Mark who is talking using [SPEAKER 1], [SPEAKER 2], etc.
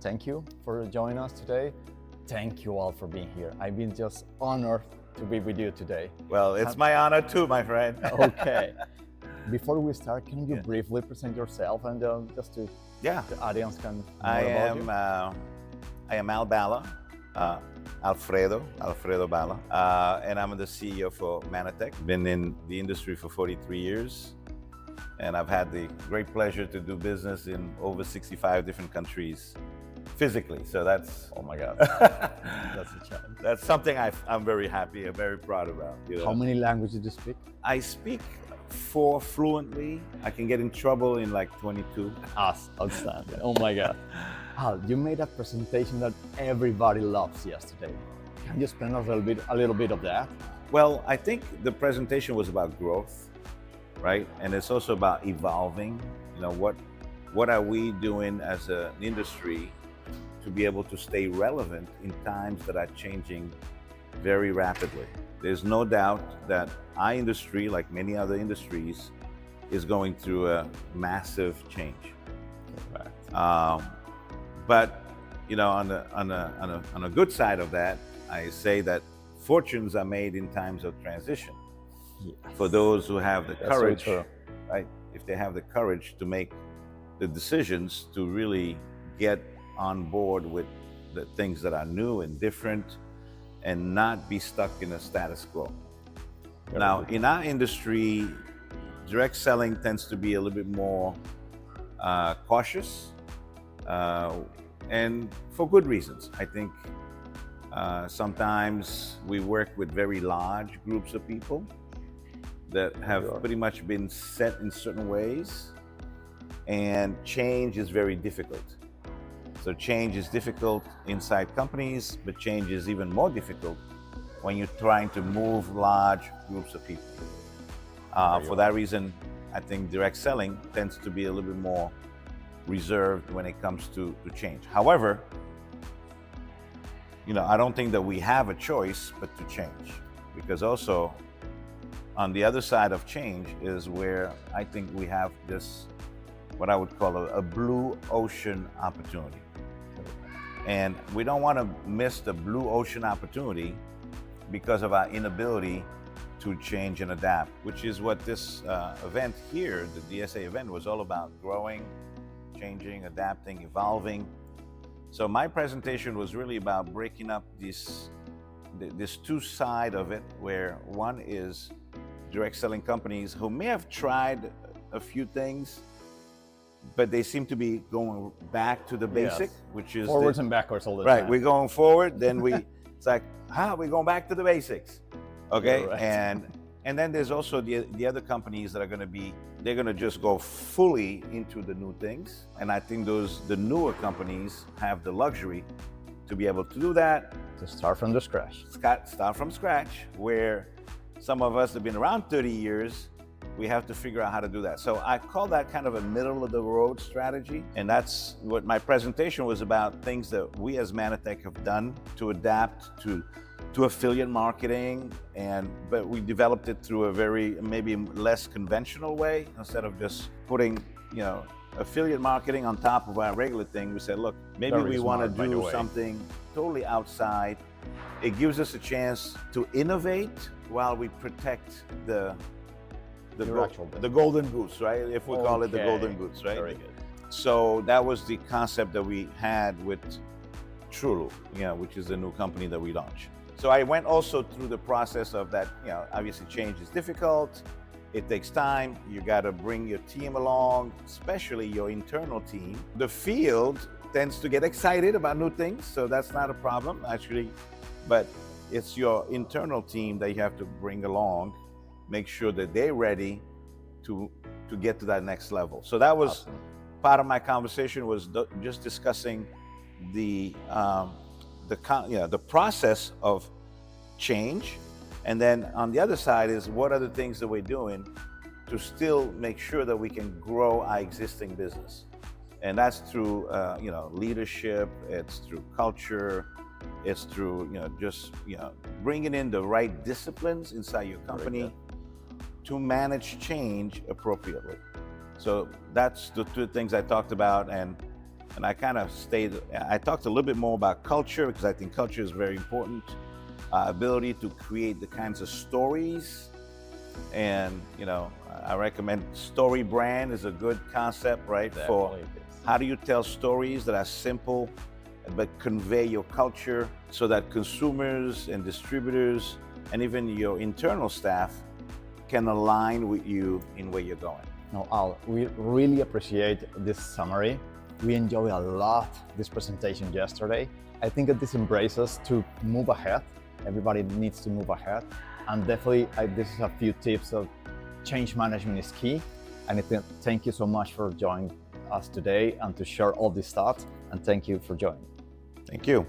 [SPEAKER 1] thank you for joining us today. Thank you all for being here. I've been just honored to be with you today.
[SPEAKER 2] Well, it's my honor too, my friend.
[SPEAKER 1] Okay. Before we start, can you
[SPEAKER 2] Yeah.
[SPEAKER 1] briefly present yourself and just to
[SPEAKER 2] Yeah,
[SPEAKER 1] the audience can know
[SPEAKER 2] I
[SPEAKER 1] about
[SPEAKER 2] am.
[SPEAKER 1] you?
[SPEAKER 2] I am Al Bala, Alfredo Bala, and I'm the CEO for Manatech. Been in the industry for 43 years, and I've had the great pleasure to do business in over 65 different countries, physically. So that's
[SPEAKER 1] Oh my God, that's a challenge.
[SPEAKER 2] that's something I'm very happy and very proud about. You know?
[SPEAKER 1] How many languages do you speak?
[SPEAKER 2] I speak 4 fluently. I can get in trouble in like 22.
[SPEAKER 1] Outstanding. Oh my God. Al, you made a presentation that everybody loves yesterday. Can you explain us a little bit of that?
[SPEAKER 2] Well, I think the presentation was about growth, right? And it's also about evolving. You know, what are we doing as an industry to be able to stay relevant in times that are changing very rapidly? There's no doubt that our industry, like many other industries, is going through a massive change. But you know, on a good side of that, I say that fortunes are made in times of transition.
[SPEAKER 1] Yes.
[SPEAKER 2] For those who have the
[SPEAKER 1] That's
[SPEAKER 2] courage,
[SPEAKER 1] so true.
[SPEAKER 2] right? If they have the courage to make the decisions to really get on board with the things that are new and different, and not be stuck in a status quo.
[SPEAKER 1] Very
[SPEAKER 2] Now,
[SPEAKER 1] good.
[SPEAKER 2] in our industry, direct selling tends to be a little bit more cautious, and for good reasons. I think sometimes we work with very large groups of people that have
[SPEAKER 1] Sure.
[SPEAKER 2] pretty much been set in certain ways, and change is very difficult. So change is difficult inside companies, but change is even more difficult when you're trying to move large groups of people. For that reason, I think direct selling tends to be a little bit more reserved when it comes to change. However, you know, I don't think that we have a choice but to change, because also on the other side of change is where I think we have this, what I would call a blue ocean opportunity. And we don't want to miss the blue ocean opportunity because of our inability to change and adapt, which is what this event here, the DSA event, was all about: growing, changing, adapting, evolving. So my presentation was really about breaking up this two side of it, where one is direct selling companies who may have tried a few things, but they seem to be going back to the basic,
[SPEAKER 1] Yes.
[SPEAKER 2] which is
[SPEAKER 1] Forwards and backwards all the
[SPEAKER 2] right.
[SPEAKER 1] time.
[SPEAKER 2] We're going forward, then it's like, we're going back to the basics. Okay.
[SPEAKER 1] You're right.
[SPEAKER 2] And then there's also the other companies that are going to they're going to just go fully into the new things. And I think the newer companies have the luxury to be able to do that.
[SPEAKER 1] To start from the scratch.
[SPEAKER 2] Start from scratch, where some of us have been around 30 years. We have to figure out how to do that. So I call that kind of a middle of the road strategy. And that's what my presentation was about: things that we as Manatech have done to adapt to affiliate marketing, but we developed it through a very maybe less conventional way. Instead of just putting, you know, affiliate marketing on top of our regular thing, we said, look, maybe
[SPEAKER 1] Very
[SPEAKER 2] we want
[SPEAKER 1] smart, by
[SPEAKER 2] to
[SPEAKER 1] the
[SPEAKER 2] do
[SPEAKER 1] way.
[SPEAKER 2] something totally outside. It gives us a chance to innovate while we protect the
[SPEAKER 1] Your actual business.
[SPEAKER 2] the golden goose, right? If we call it the
[SPEAKER 1] Okay.
[SPEAKER 2] golden goose, right?
[SPEAKER 1] Very good.
[SPEAKER 2] So that was the concept that we had with Trulu, which is the new company that we launched. So I went also through the process of that. You know, obviously change is difficult. It takes time. You got to bring your team along, especially your internal team. The field tends to get excited about new things, so that's not a problem actually. But it's your internal team that you have to bring along, make sure that they're ready to get to that next level. So that was
[SPEAKER 1] Awesome.
[SPEAKER 2] part of my conversation, was just discussing the process of change, and then on the other side is what are the things that we're doing to still make sure that we can grow our existing business. And that's through leadership, it's through culture, it's through just bringing in the right disciplines inside your company to manage change appropriately. So that's the two things I talked about, and And I kind of I talked a little bit more about culture because I think culture is very important. Ability to create the kinds of stories. And, I recommend Story Brand is a good concept, right? For
[SPEAKER 1] Definitely it is.
[SPEAKER 2] how do you tell stories that are simple but convey your culture so that consumers and distributors and even your internal staff can align with you in where you're going.
[SPEAKER 1] No, Al, we really appreciate this summary. We enjoyed a lot this presentation yesterday. I think that this embraces us to move ahead. Everybody needs to move ahead. And definitely, this is a few tips of change management is key. And thank you so much for joining us today and to share all these thoughts. And thank you for joining.
[SPEAKER 2] Thank you.